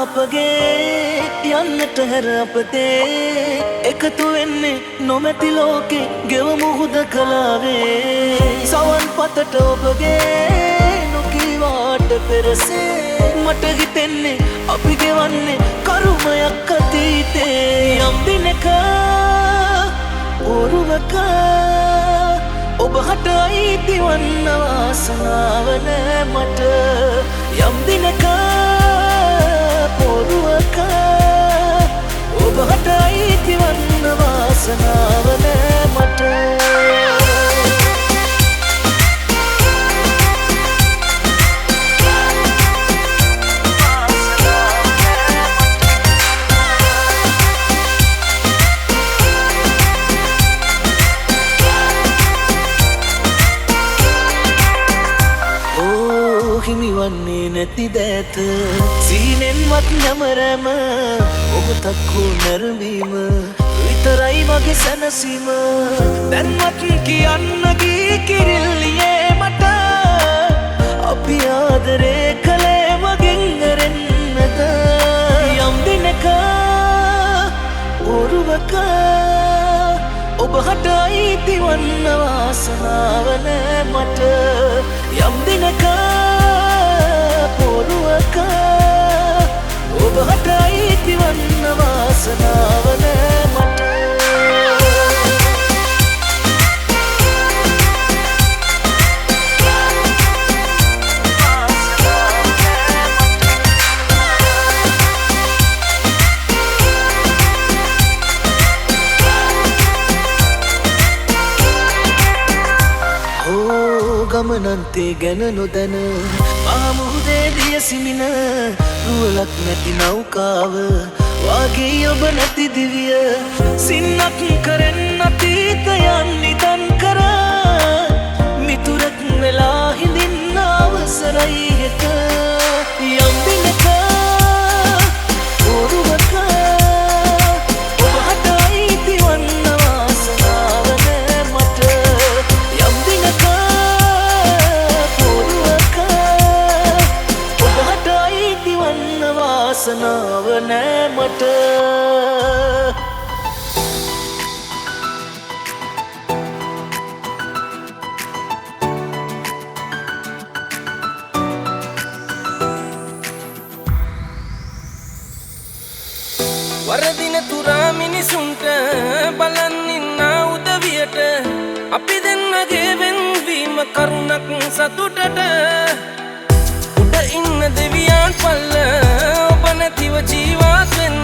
අපගේ යන්නට හැර අපතේ එකතු වෙන්නේ නොමැති ලෝකේ ගෙවමු හුදකලාවේ සවන් පතට ඔබගේ නොකීවාට පෙරසේ මට හිතෙන්නේ අපි ගෙවන්නේ කරුමයක් අතීතේ යම් දිනක ඔරුවක ඔබ හට අයිති වන්න වාසනාව නෑ මට යම් දිනක ඔරුවක ඔබ හට අයිති වන්න වාසනාව නෑ මට හිමිවන්නේ නැති දෑත සීනෙන්වත් නැමරෑම ඔබ තක්කු නැරඹීම විතරයි මගේ සැනසීම දැන්වත් කියන්න ගී කිරිල්ලියේ මට අපි ආදරේ කළේ මගෙන් ඇරෙන්නද යම් දිනක ඔරුවක ඔබ හට අයිති වන්න වාසනාව නෑ මට යම් දිනක ඔරුවක ඔබ හට අයිති වන්න වාසනාව නෑ මට ගමනන්තේ ගැන නොදැන පාමුහුදේ දිය සිමින රුවලක් නැති නෞකාව වාගේ ඔබ නැති දිවිය සින්නක් කරෙන් අතීතයන් නිදන් කර මිතුරක් වෙලා හිඳින්න අවසරයි හෙට යම් දිනක ඔරුවක ඔබ හට අයිති වන්න වාසනාව නෑ මට යම් දිනක වාසනාව නෑ මට වරදින තුරා මිනිසුන්ට බලන් ඉන්න උදවියට අපි දෙන්නගේ වෙන්වීම කරුණක් සතුටට උඩ ඉන්න දෙවියන් පල්ල ඔබ නැතිව ජීවත් වෙන්න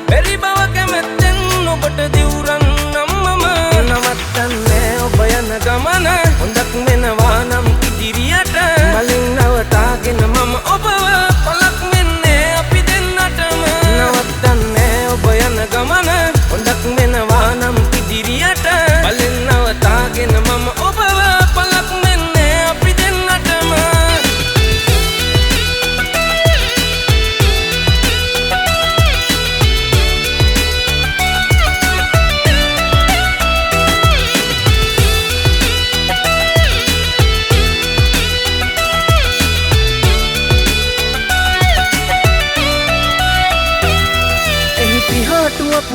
බැරි බව කැමැත්තෙන් ඔබට දිවුරන් නම්මම නවත්තන්නේ ඔබ යන ගමන හොඳක් වෙනවා නම් ඉදිරියට මලින් නවතාගෙන මම ඔබව පලක් වෙන්නේ අපි දෙන්නටම නවත්තන්නේ ඔබ යන ගමන හොඳක් වෙනවා නම් ඉදිරියට මලින් නවතාගෙන මම ඔබව පලක් වෙන්නේ අපි දෙන්නටම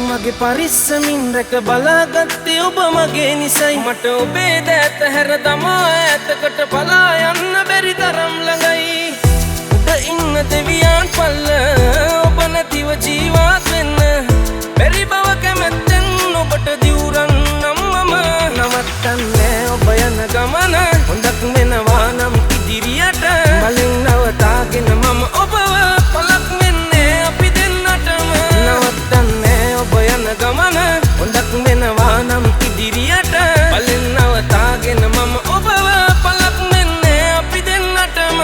මගේ පරිස්සමින් රැක බලාගත්තේ ඔබ මගේ නිසයි මට ඔබේ දෑත හැර තමා ඈතකට පලා යන්න බැරි තරම් ළඟයි උඩ ඉන්න දෙවියන් පල්ල ඔබ නැතිව ජීවත් වෙන්න බැරි බව කැමැත්තෙන් ඔබට දිවුරන් නම්මම නවත්තන්නේ ඔබ යන ගමන හොඳක් වෙනවා නම් ඉදිරියට මලින් නවතාගෙන මම ඔබව පලක් වෙන්නේ අපි දෙන්නටම නවත්තන්නේ ඔබ යන ගමන හොඳක් වෙනවා නම් ඉදිරියට බලෙන් නවතාගෙන මම ඔබව පලක් වෙන්නේ අපි දෙන්නටම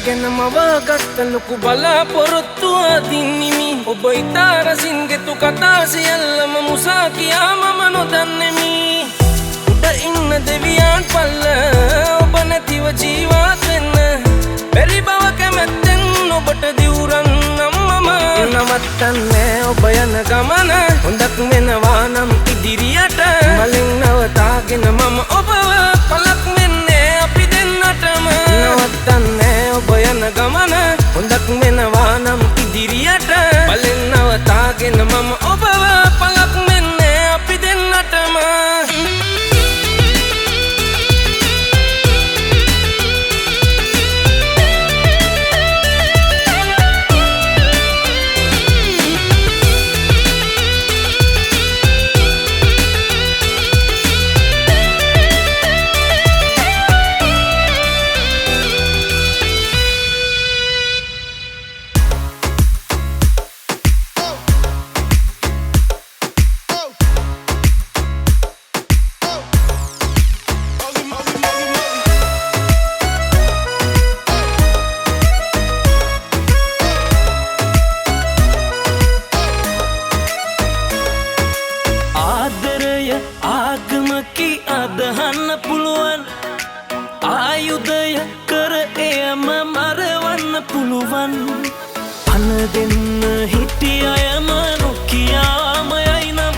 ගැන මවාගත්ත ලොකු බලාපොරොත්තු අදින්නිමි ඔබ ඉතා රසින් ගෙතු කතා සියල්ලම මුසා කියා මම නොදන්නෙමි උඩ ඉන්න දෙවියන් පල්ල ඔබ නැතිව ජීවත් වෙන්න බැරි බව කැමැත්තෙන් ඔබට දිවුරන් අම්මම නවත්තන්නේ ඔබ යන ගමන හොඳක් වෙනවා නම් ඉදිරියට මලින් නවතාගෙන මම ඔබව පලක් වෙන්නේ අපි දෙන්නටම නවත්තන්නේ ඔබ යන ගමන හොඳක් වෙනවා නම් ඉදිරියට මලින් නවතාගෙන මම ඔබව පලක් වෙන්නේ අපි දෙන්නටම අදහන්න පුළුවන් ආයුධය කර එයම මරවන්න පුළුවන් අන දෙන්න හිටිය අයම නොකියාමයයි නම්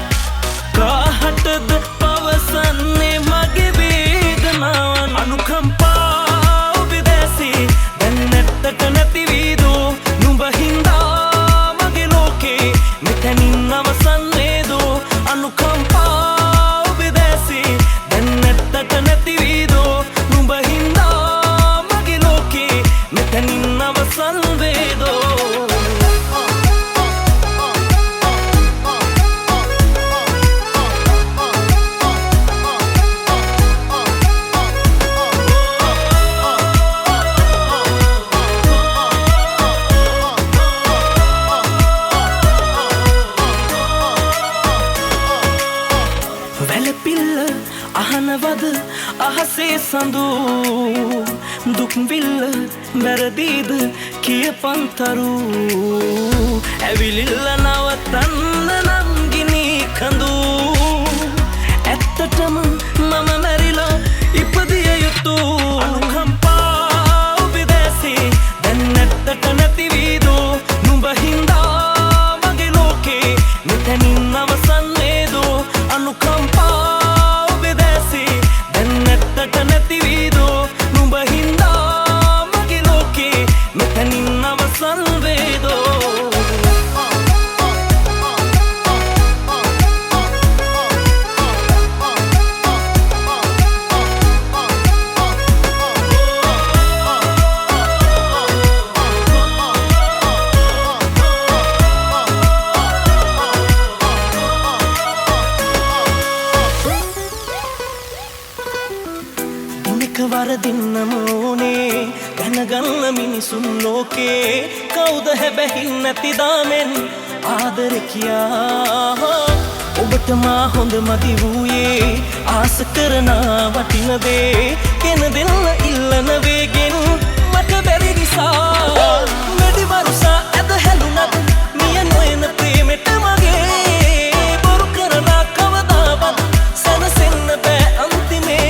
කාහටද පවසන්නේ මගේ වේදනාවන් අනුකම්පා ඔබදැසි දැන් නැත්තට නැතිවීදෝ නුඹ හින්දා මගේ ලෝකේ මෙතැනින් අවසන් වේදෝ අනුකම්පා අහනවද අහසේ සඳු දුක්විල්ල වැරදීද කියපන්තරු ඇවිලිල්ල නවතන්න නම්ගිනි කඳු ඇත්තටම මම මැරිලා ඉපදිය යුතු අනුකම්පා ඔබදැසි දැන් නැත්තට නැතිවීදෝ නුඹ හින්දා මගේ ලෝකේ මෙතැනින් අවසන් වේදෝ අනුකම්පා වරදින්නම ඕනේ දැනගන්න මිනිසුන් ලෝකේ කවුද හැබැයි නැතිදාමෙන් ආදර කියා ඔබට මා හොඳ මදි වූයේ ආස කරන වටින දේ කෙන දෙන්න ඉල්ලන වේගෙන් මට බැරි නිසා මෙඩි වරුසා ඇද හැලුනත් මිය නොයන ප්‍රේමෙට මගේ බොරු කරනා කවදාවත් සැනසෙන්න බෑ අන්තිමේ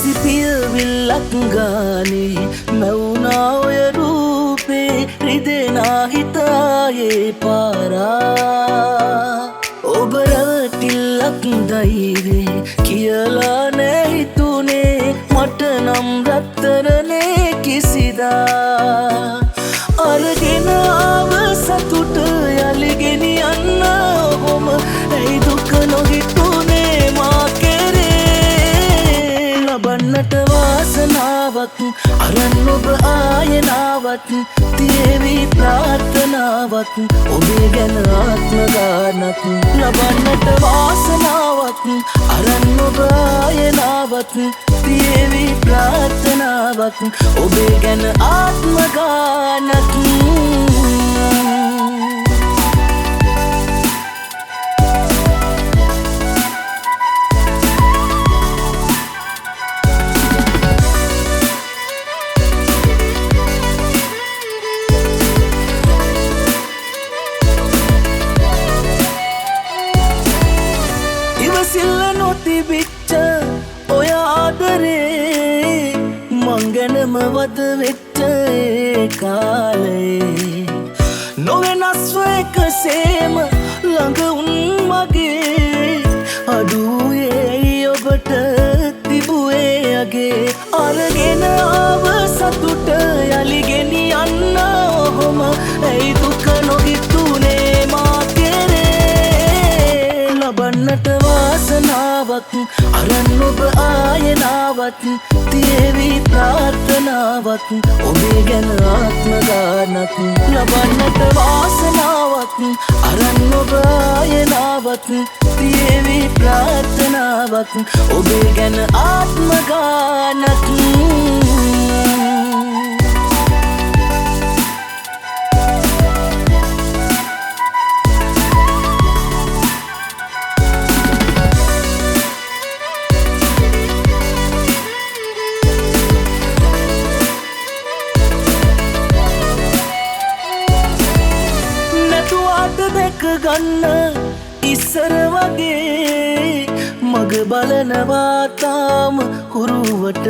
සිපියවිල්ලක් ගානේ මැවුනා ඔය රූපේ රිදෙනා හිතායේ පාරා ඔබ රැවටිල්ලක් දෛවේ කියලා නෑ හිතුනේ මට නම් රත්තරනේ කිසිදා අරගෙන ආව සතුට යලි ගෙනියන්න ඔබම ඇයි දුක නොහිතුනේ මා කෙරේ ලබන්නට වාසනාවක් අරන් ඔබ ආයනාවක් තියේවි ප්‍රාර්ථනාවක් ඔබේ ගැන ආත්ම ගානක් ලබන්නට වාසනාවක් අරන් ඔබ ආයනාවක් තියේවි ප්‍රාර්ථනාවක් ඔබේ ගැන ආත්ම ගානක් ඉවසිල්ල නොතිබිච්ච ඔය ආදරේ මං ගැනම වද වෙච්ච ඒ කාලේ නොවෙනස්ව එකසේම ළඟ උන් මගේ අඩුවේ ඔබට තිබුවේ අගේ අරගෙන ආව සතුට යලි ගෙනියන්න ඔහොම ඇයි දුක නොහිතුනේ මා කෙරේ ලබන්නට වාසනාවක් අරන් ඔබ ආයනාවක් තියේවි ප්‍රාර්ථනාවක් ඔබේ ගැන ආත්ම ගානක් ලබන්නට වාසනාවක් අරන් ඔබ ආයනාවක් තියේවි ප්‍රාර්ථනාවක් ඔබේ ගැන ආත්ම ගානක් දැක ගන්න ඉස්සර වගේ මග බලනවා තාම හුරුවට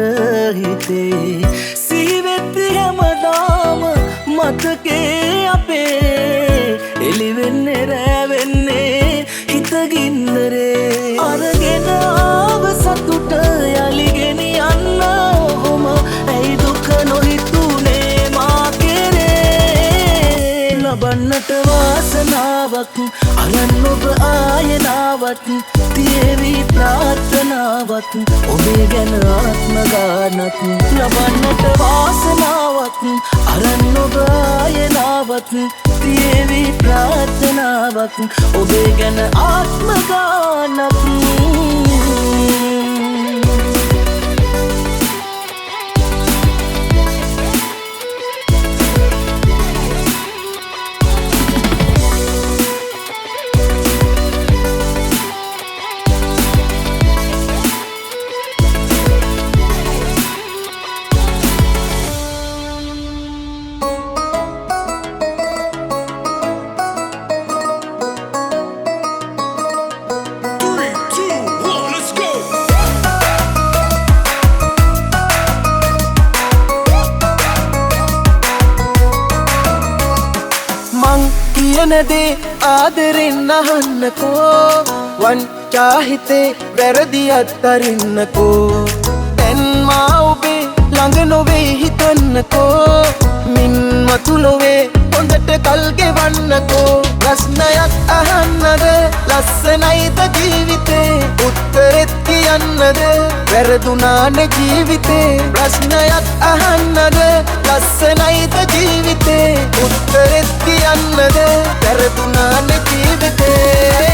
හිතේ සිහිවෙත්ති හැමදාම මතකේ අපේ එළිවෙන්නේ රැවෙන්නේ හිතගින්දරේ අරගෙන ආව සතුට යලි ගෙනියන්න ඔහොම ඇයි දුක නොහිතුනේ මා කෙරේ ලබන්නට වාසනාවක් අරන් ඔබ ආයනාවක් තියේවි ප්‍රාර්ථනාවක් ඔබේ ගැන ආත්ම ගානක් ලබන්නට වාසනාවක් අරන් ඔබ ආයනාවක් තියේවි ප්‍රාර්ථනාවක් ඔබේ ගැන ආත්ම ගානක් කියනදේ ආදරෙන් අහන්නකෝ වංචාහිතේ වැරදි අත්තරින්නකෝ දැන් මා ඔබේ ළඟ නොවේ හිතන්නකෝ මින් මතුලොවේ හොඳට කල් ගෙවන්නකෝ ප්‍රශ්නයක් අහන්නද ලස්සනයිද ජීවිතේ උත්තරෙත් කියන්නද වැරදුනානේ ජීවිතේ ප්‍රශ්නයක් අහන්නද ලස්සනයිද ජීවිතේ උත්තරෙත් කියන්නද වැරදුනානේ ජීවිතේ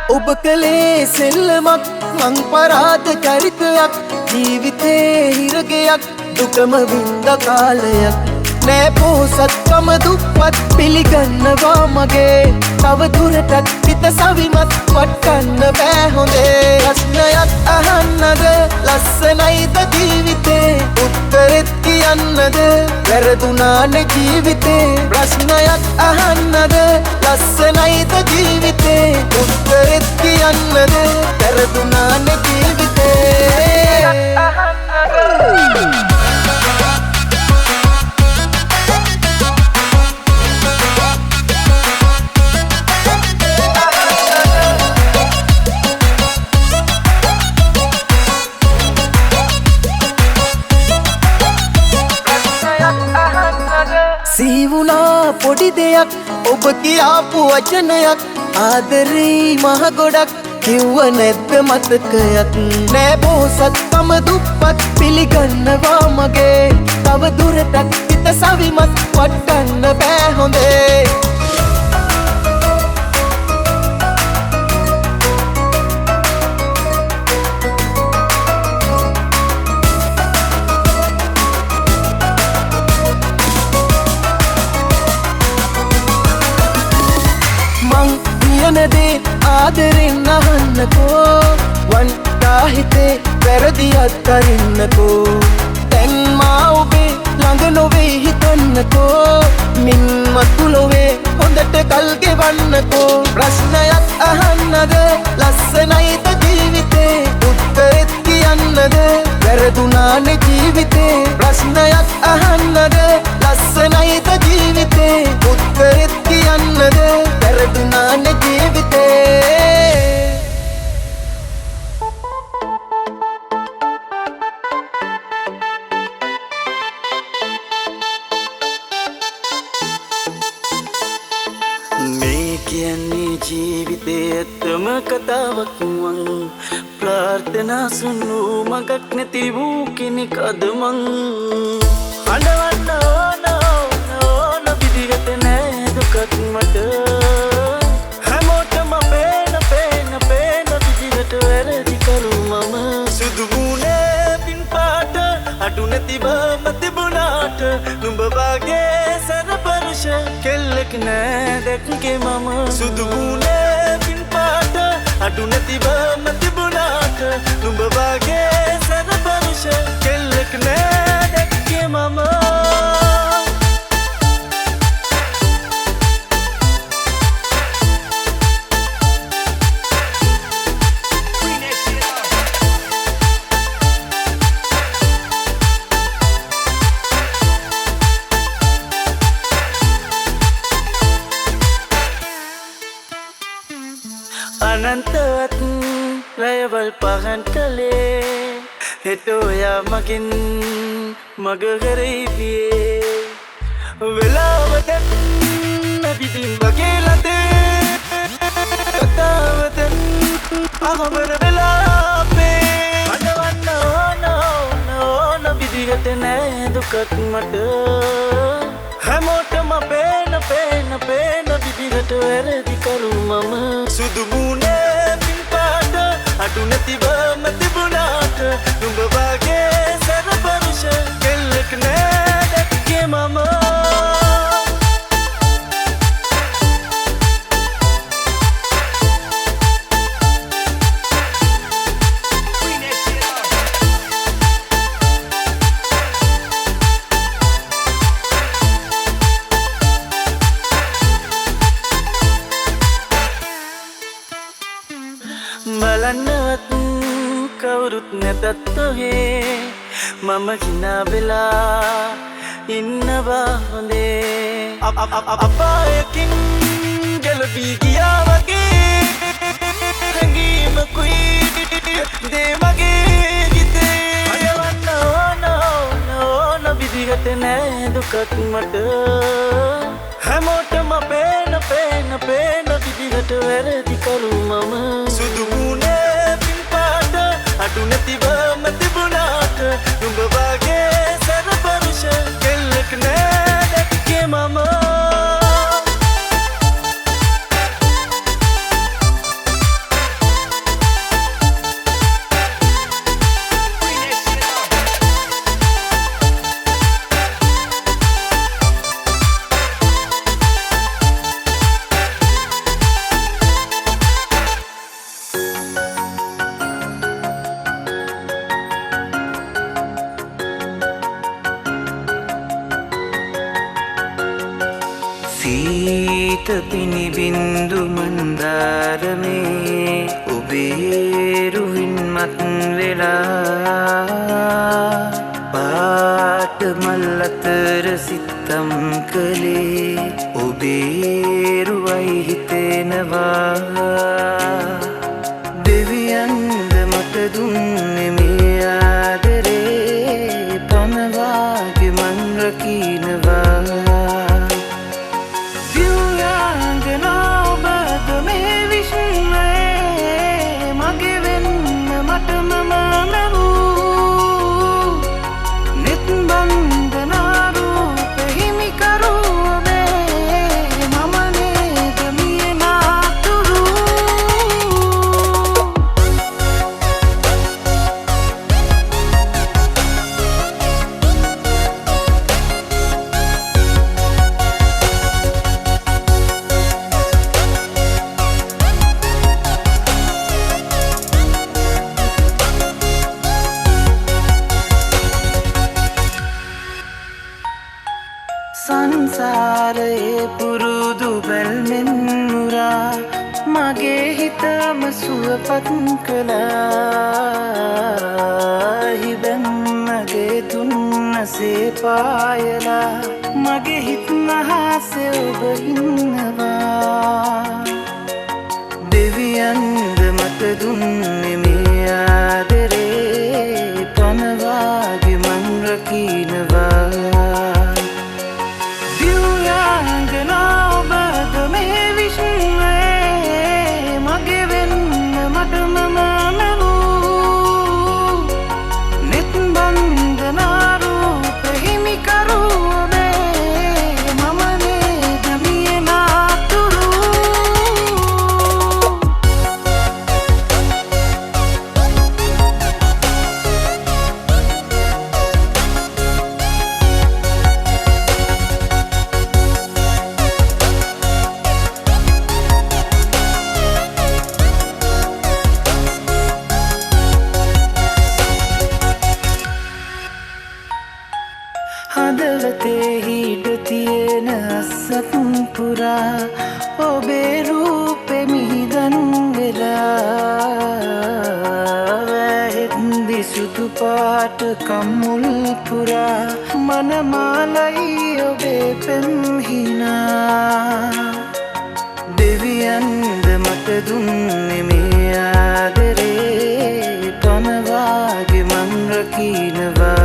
ඔබ කළේ සෙල්ලමක් මං පරාද චරිතයක් ජීවිතේ හිරගයක් දුකම වින්ද කාලයක් නෑ පෝසත්කම දුප්පත් පිළිගන්නවා මගේ තව දුරටත් හිත සවිමත් වටන්න බෑ හොඳේ ප්‍රශ්නයක් අහන්නද ලස්සනයිද ජීවිතේ උත්තරෙත් කියන්නද වැරදුනානේ ජීවිතේ ප්‍රශ්නයක් අහන්නද ලස්සනයිද ජීවිතේ උත්තරෙත් කියන්නද වැරදුනානේ ජීවිතේ පොඩි දෙයක් ඔබ කියාපු වචනයක් ආදරේ මහ ගොඩක් කිව්ව නැද්ද මතකයක් නෑ බෝසත්කම දුප්පත් පිළිගන්නවා මගේ තව දුරටත් හිත සවිමත් වටන්න බෑ හොඳේ දේ ආදරෙන් අහන්නකෝ වන්දා හිතේ වැරදි අත්හරින්නකෝ දැන් මා ඔබේ ළඟ නොවේ හිතන්නකෝ මින් මතුලොවේ හොඳට කල් ගෙවන්නකෝ ප්‍රශ්නයක් අහන්නද ලස්සනයිද ජීවිතේ උත්තරෙත් කියන්නද වැරදුනානේ ජීවිතේ ප්‍රශ්නයක් අහන්නද ලස්සනයිද ජීවිතේ උත්තරෙත් කියන්නද වැරදුනානේ ජීවිතේ මේ කියන්නේ ජීවිතේ ඇත්තම කතාවක් මං ප්‍රාර්ථනා සුණු මගක් නැති වූ කෙනෙක් අද මං අඬවන්න ඕන විදිහට නෑ දුකක් මට හැමෝටම පේන විදිහට වැරදි කරු මම සුදු වුණේ පින් පාට අඩු නැති බව තිබුණාට නුඹ වගේ සරපරුෂ කෙල්ලෙක් නෑ දැක්කේ මම සුදු වුණේ පින් පාට අඩු නැති බව තිබුණාට නුඹ වගේ සරපරුෂ කෙල්ලෙක් නෑ දැක්කේ මම අනන්තවත් රැයවල් පහන් කළේ හෙටෝයා මගින් මග කරයිවියේ වෙලාවතන් නැතිතින් වගේ ලදේ කතාවතන් අහමර වෙලාපේ අඩවන්න ඕන විදිහට නෑ දුකක් මට හැමෝටම පේන විදිහට වැරදි කරු මම සුදු මුණේ පින් පාට අඩු නැතිව තිබුණාට නුඹ වගේ සරපරුෂ කෙල්ලෙක් නෑ දැක්කේ මම බලන්නවත් කවුරුත් නැතත් ඔහේ මම හිනා වෙලා ඉන්නවා හොඳේ අපායකින් ගැලවී ගියා වගේ හැඟීමකුයි දේ මගේ හිතේ අයවන්න ඕන විදිහට නෑ දුකක් මට හැමෝටම පේන විදිහට වැරදි කරු මම සුදු මුණේ පින් පාට අඩු නැතිව තිබුණාට නුඹ වගේ සරපරුෂ කෙල්ලෙක් නෑ දැක්කේ මම සීත පිනිබින්දු මන්දාරමේ ඔබේ රුවින් මත් වෙලා පාට මල් අතර සිතම් කළේ ඔබේ රුවයි හිතෙනවා දෙවියන්ද මට දුන්නේ මේ ආදරේ පනවාගේ මං රකින්නවා සංසාරයේ පුරුදු බැල්මෙන් නුරා මගේ හිතම සුවපත් කළා හිබැන් මගේ දුන්නසේ පායලා මගේ හිත් මහසේ ඔබ ඉන්නවා දෙවියන්ද මට දුන්නේ මේ ආදරේ පනවාගේ මං රකින්නවා හදවතේ හිඩ තියෙන අස්සක් පුරා ඔබේ රූපෙ මිහිදන් වෙලා වැහෙද්දි සුදු පාට කම්මුල් පුරා මනමාලයි ඔබේ පෙම්හිනා දෙවියන්ද මට දුන්නේ මේ ආදරේ පනවාගේ මං රකින්නවා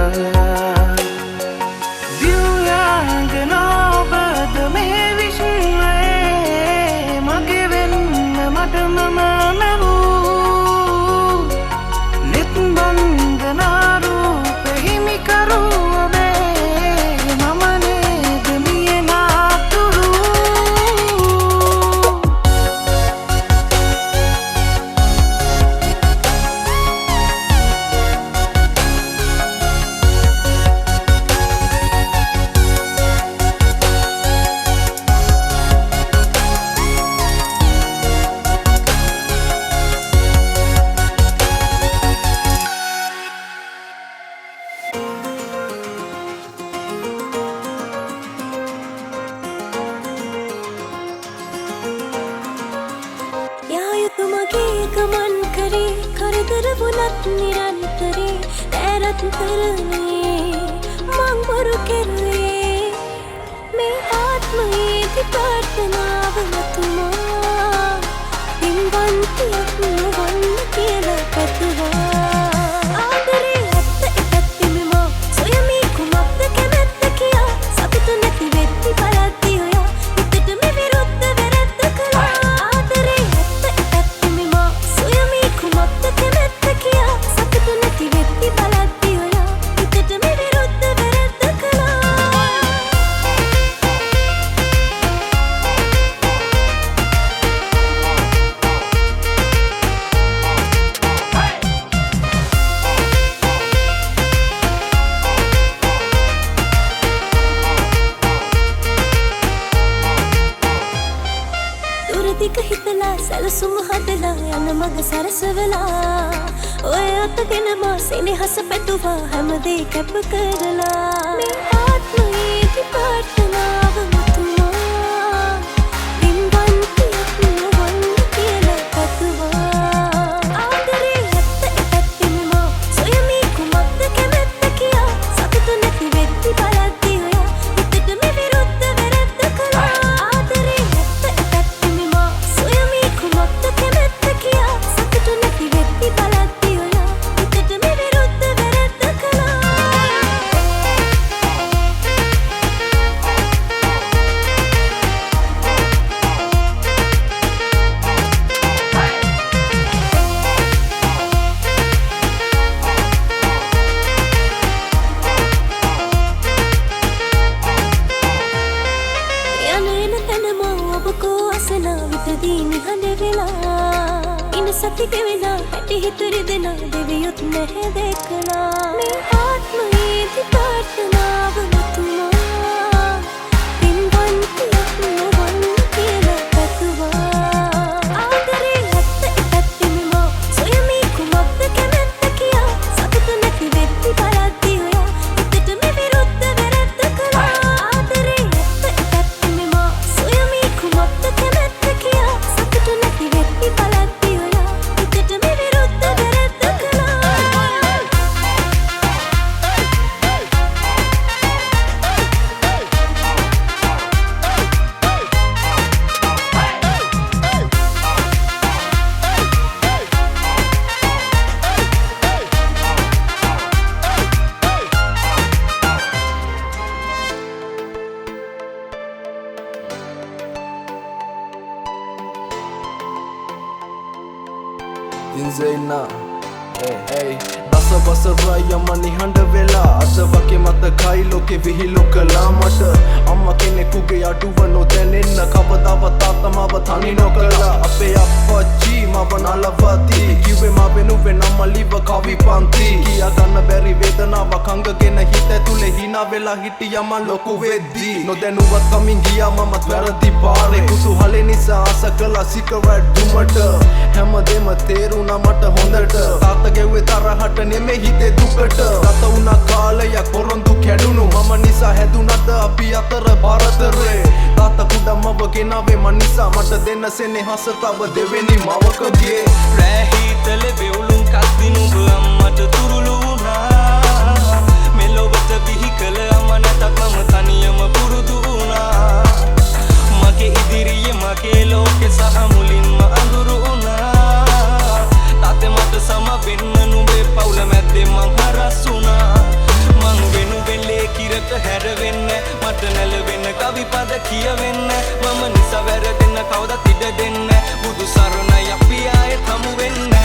तुमගේ ගමන් කරේ කරදර වුණත් නිරන්තරේ ඇරත් කරනේ මං බොරු කෙරුවේ මේ ආත්මයේදී ප්‍රාර්ථනාව මතුමා දින්වන්තියක් නොවන්න කියලා පැතුවා ආදරේ ඇත්ත ඉපැත්තිමම සොයමි කුමක්ද කැමැත්ත කියා සතුට නැති වෙද්දි බලද්දි ඔයා හිතට මේ විරුද්ධ වැරද්ද කළා ආදරේ දිග හිතලා සැලසුම හදලා යන මග සරසවලා ඔය අතගෙන මා සෙනෙහස පැතුවා හැමදේ කැප කරලා මේ ආත්මයේදී ප්‍රාර්ථනාව මතුමා දින්වන්තියක් නොවන්න කියලා පැතුවා ආදරේ ඇත්ත ඉපැත්තිමම සොයමි කුමක්ද කැමැත්ත කියා සතුට නැති වෙද්දි බලද්දි ඔයා හිතට මේ විරුද්ධ වැරද්ද කළා ආදරේ සතික වෙලා පැටි හිතරි දෙනා දෙවියොත් නැහැ දැකලා මේ ආත්මයේදී ප්‍රාර්ථනාව මතුමා දින්වන්තියක් නොවන්න කියලා පැතුවා ආදරේ ඇත්ත ඉපැත්තිමම සොයමි කුමක්ද කැමැත්ත කියා සතුට නැති වෙද්දි බලද්දි ඔයා හිතට මේ විරුද්ධ වැරද්ද කළා ආදරේ Dinzeina Hey Dasa basaraya mani handa vela Asa wake mata kai loke vihilo kala mata Amma kenekuge aduwa no denenna Kavadawa tata mawa thani no kala Ape appachi mawa nalavati Kiwe mawe nuwe namaliwa kavi panti Kiya ganna beri vedanawa kangagena hita tule hina vela hitiya man loku veddi No denuwat kamin giya mama twaradi paare Kutuhale nisa asa kala cigarette dumata Hamadema teruna mata hondata Tata gewe tarahata neme hite dukata Tata una kalaya korondu kedunu Mama nisa hedunada api atara bharatare Tata kuda mawa genawe manisa Mata denna sene hasatawa deveni mawakage රැහිතල වෙවුලුම් කස්දිනුඹ අම්මට තුරුළු වුණා මෙලොවට බිහි කළ අම්ම නැතත් මම තනියම පුරුදු වුණා මගේ ඉදිරියේ මගේ ලෝකෙ සහ මුලින්ම අඳුරු වුණා තාත්තේ මට සම වෙන්න නුඹේ පවුල මැද්දේ මං හරස් වුණා මං වෙනුවෙන් ලේ කිරක හැරවෙන්න මට නැලවෙන්න කවි පද කියවෙන්න මම නිසා වැරදෙන්න කවදත් ඉඩ දෙන්න බුදු සරණයි අපි ආයෙත් හමු වෙන්න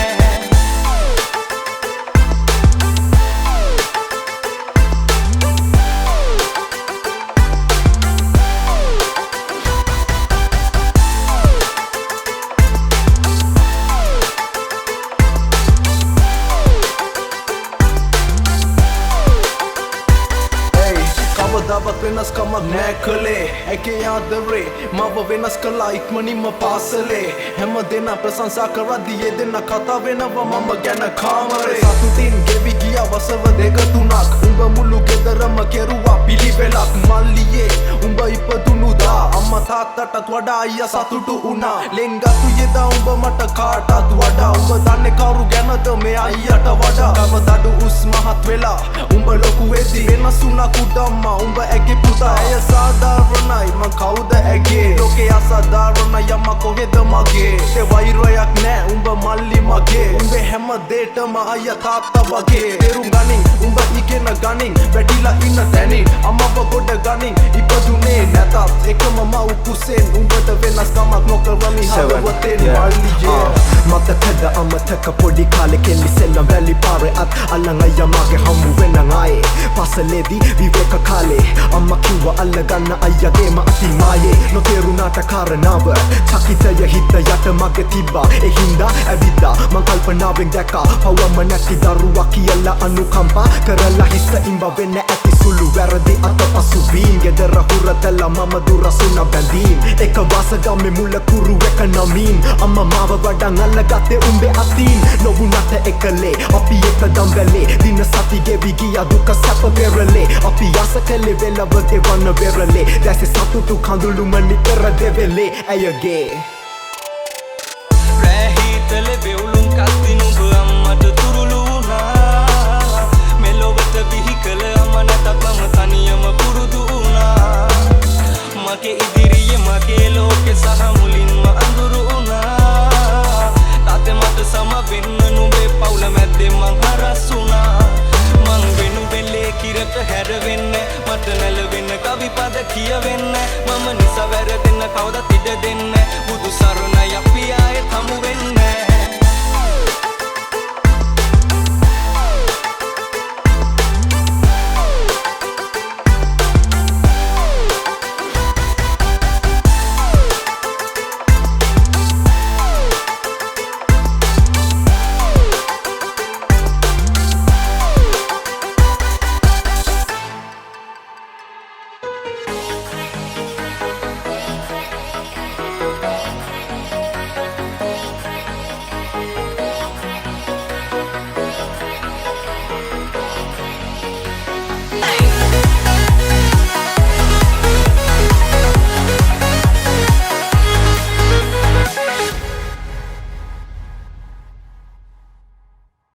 Kavadavat venas kamak nae kale Eke yaadare Mawa venas kala ikmanima paasale Hema dena prasansa karadi Ye dena kata venawa mama gana kamare Satutin gevi giya wasava dega tunak Umba mulu gedarama keruwa pili velak Malliye umba ipadunu da Amma thattatat wada ayya satutu una Lengatu yeda umba mata kaatat wada Umba danne karu ganada me ayyata wada Kavadadu us mahat vela Umba loku edi venasuna kudamma Umba ege puta Aya sadharanai man kawuda ege Loke asadharanai amma koheda mage Te vairayak nae umba malli mage Umbe hema detama ayya thatta wage Terum ganin umba igena ganin Vedila inna thanin ammawa goda ganin ipadune natat ekama ma ukusen umbata venas kamak nokarami hadawaten malliye Matakada amataka podi kale kenli sellam valley pare at alangaya mage hamu venangaye pasaledi viveka kale amma kiwa allaganna ayyage ma ati maye no terunata karanawa chakitaya hitta yata mage tibba ehinda avida man kalpanawen daka pawama nati daruwa kiyalla anukampa karala hissa imba venna ati sulu varadi atapasu bin gedara huratalla mama durasuna bandin eka wasagame mulla kuru ekanamin amma mawa wadan allagate umbe atin nobunata ekale api ekadam vele dina sati gevi giya duka sapa verale api asakale vela vate vanna verale dase satutu kandulu manitara devele ayage රැහිතල වෙවුලුම් කස්දිනුඹ අම්මට තුරුළු වුණා මෙලොවට බිහි කළ අම්ම නැතත් මම තනියම පුරුදු වුණා මගේ ඉදිරියේ මගේ ලෝකෙ සහ මුලින්ම අඳුරු වුණා තාත්තේ මට සම වෙන්න නුඹේ පවුල මැද්දේ මං හරස් වුණා මං වෙනුවෙන් ලේ කිරක හැරවෙන්න මට නැලවෙන්න කවි පද කියවෙන්න මම නිසා වැරදෙන්න කවදත් ඉඩ දෙන්න බුදු සරණයි අපි ආයෙත් හමු වෙන්න